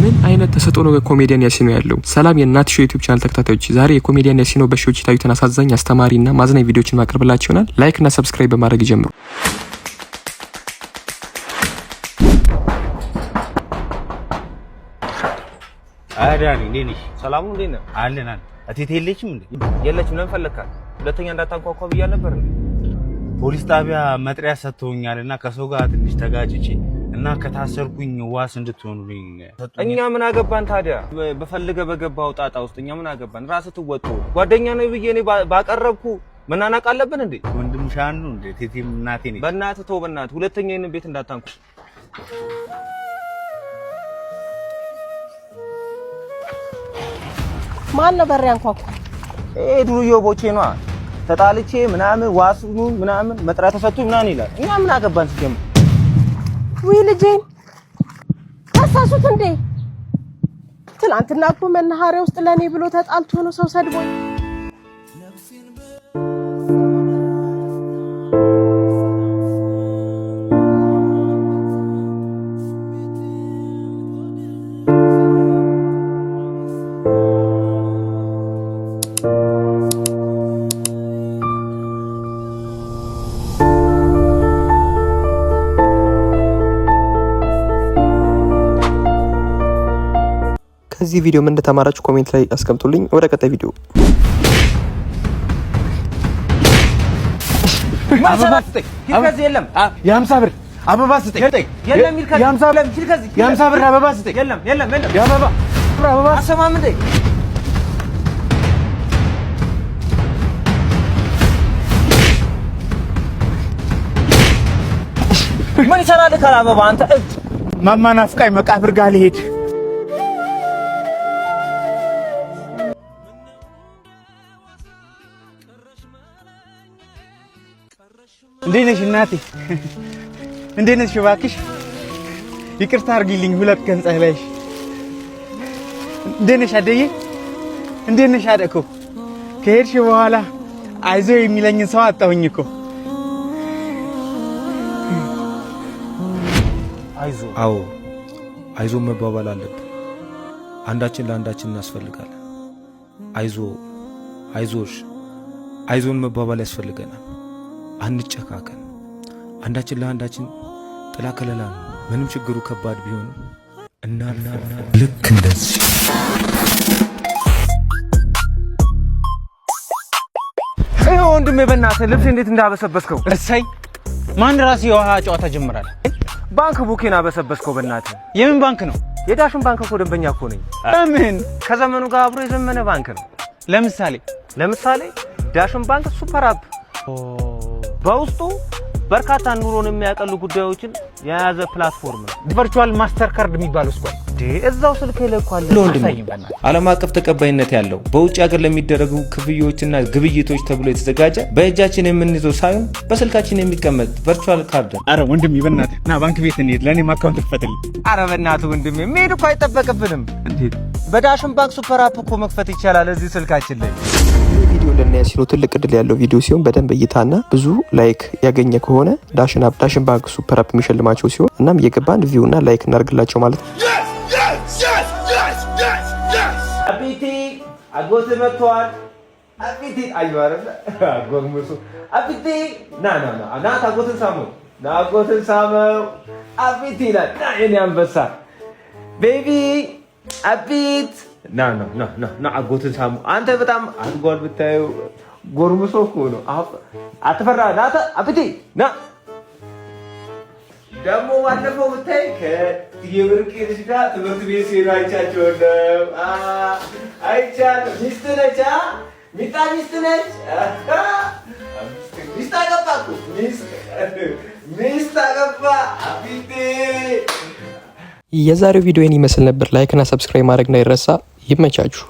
ምን አይነት ተሰጥኦ ነው ኮሜዲያን ያሲኖ ያለው? ሰላም የእናት ሾው ዩቲዩብ ቻናል ተከታታዮች፣ ዛሬ የኮሜዲያን ያሲኖ በሾዎች የታዩትን አሳዛኝ አስተማሪና ማዝናኝ ቪዲዮዎችን ማቅረብላችሁ ይሆናል። ላይክ እና ሰብስክራይብ በማድረግ ጀምሩ። አዳኒ እንዴት ሰላሙ እንዴት ነው? አለናል። እቴቴ የለችም እንዴ? የለችም። ለምን ፈለካት? ሁለተኛ እንዳታንኳኳ ብያለሁ ነበር እንዴ? ፖሊስ ጣቢያ መጥሪያ ሰጥቶኛልና ከሰው ጋር ትንሽ ተጋጭቼ እና ከታሰርኩኝ ዋስ እንድትሆኑልኝ ሰጥቶኝ። እኛ ምን አገባን ታዲያ? በፈልገ በገባው ጣጣ ውስጥ እኛ ምን አገባን? ራስህ ትወጡ። ጓደኛ ነው ብዬ እኔ ባቀረብኩ መናናቅ አለብን እንዴ? ወንድም ሻኑ እንዴ? እቴቴም እናቴ ነኝ። በእናትህ ተው፣ በእናትህ ሁለተኛ ይሄን ቤት እንዳታንኩ። ማን ነበር ያንኳኳ? ዱርዬ ቦቼ ነዋ። ተጣልቼ ምናምን ዋስኑን ምናምን መጥራት ተሰጥቶኝ ምናምን ይላል። እኛ ምን አገባን ሲጀምር? ወይ ልጄን ታሳሱት እንዴ? ትናንትና እኮ መናኸሪያ ውስጥ ለኔ ብሎ ተጣልቶ ነው ሰው ሰድቦኝ። ከዚህ ቪዲዮ ምን እንደተማራችሁ ኮሜንት ላይ አስቀምጡልኝ። ወደ ቀጣይ ቪዲዮ የለም የ50 ብር አበባ ስጠኝ። የለም ይልከዝ የ50 ብር አበባ ስጠኝ። የለም የለም የለም የአበባ አበባ አሰማም እንዴ? ምን ይሰራል ከአበባ? አንተ ማማ ናፍቃኝ መቃብር ጋር ልሄድ። እንዴት ነሽ እናቴ? እንዴት ነሽ? እባክሽ ይቅርታ አድርጊልኝ። ሁለት ቀን ጸለይሽ። እንዴት ነሽ አደዬ? እንዴት ነሽ አደኮ? ከሄድሽ በኋላ አይዞ የሚለኝ ሰው አጣሁኝ እኮ። አይዞ? አዎ አይዞ መባባል አለብን። አንዳችን ለአንዳችን እናስፈልጋለን። አይዞ፣ አይዞሽ፣ አይዞን መባባል ያስፈልገናል። አንጨካከን። አንዳችን ለአንዳችን ጥላ ከለላ ነው። ምንም ችግሩ ከባድ ቢሆንም እና ልክ እንደዚህ ይሄ ወንድሜ በእናትህ ልብስ እንዴት እንዳበሰበስከው። እሰይ ማን ራስ የውሃ ጨዋታ ጀምራል። ባንክ ቡኬን አበሰበስከው በእናትህ። የምን ባንክ ነው? የዳሽን ባንክ እኮ ደንበኛ እኮ ነኝ። ለምን? ከዘመኑ ጋር አብሮ የዘመነ ባንክ ነው። ለምሳሌ ዳሽን ባንክ ሱፐር አፕ በውስጡ በርካታ ኑሮን የሚያቀሉ ጉዳዮችን የያዘ ፕላትፎርም ነው። ቨርቹዋል ማስተር ካርድ የሚባለው ስኳር እዛው ስልክ ይለኳል። ዓለም አቀፍ ተቀባይነት ያለው በውጭ ሀገር ለሚደረጉ ክፍያዎችና ግብይቶች ተብሎ የተዘጋጀ በእጃችን የምንይዘው ሳይሆን በስልካችን የሚቀመጥ ቨርቹዋል ካርድ ነው። አረ ወንድሜ በእናትህ ና ባንክ ቤት እንሂድ፣ ለኔም አካውንት ክፈትልኝ። አረ በእናትህ ወንድሜ መሄድ እኮ አይጠበቅብንም። እንዴት በዳሽን ባንክ ሱፐር አፕ እኮ መክፈት ይቻላል እዚህ ስልካችን ላይ። ቪዲዮ ለእነ ያሲኖ ትልቅ እድል ያለው ቪዲዮ ሲሆን በደንብ እይታና ብዙ ላይክ ያገኘ ከሆነ ዳሽን ባንክ ሱፐር አፕ የሚሸልማቸው ሲሆን እናም እየገባን ቪው እና ላይክ እናርግላቸው ማለት ነው። አቢቲ አጎት መጥቷል። አቢቲ አይባረም አጎግሙሱ አቢቲ ና አጎትን ሳመው አቢቲ ና የኔ አንበሳ ቤቢ አቢት ና አጎትን ሳሙ። አንተ በጣም አድጓል ብታየው፣ ጎርምሶ እኮ ነው። አትፈራ ናታ አቢቲ ና ደግሞ ባለፈው ብታይ ከየብርቅ ልጅ ጋር ትምህርት ቤት ሲሄዱ አይቻቸዋለሁ። ሚስት ነች ሚስት ነች። ሚስት አገባ እኮ ሚስት አገባ አቢቴ። የዛሬው ቪዲዮ ይመስል ነበር። ላይክ እና ሰብስክራይብ ማድረግ እንዳይረሳ። ይመቻችሁ።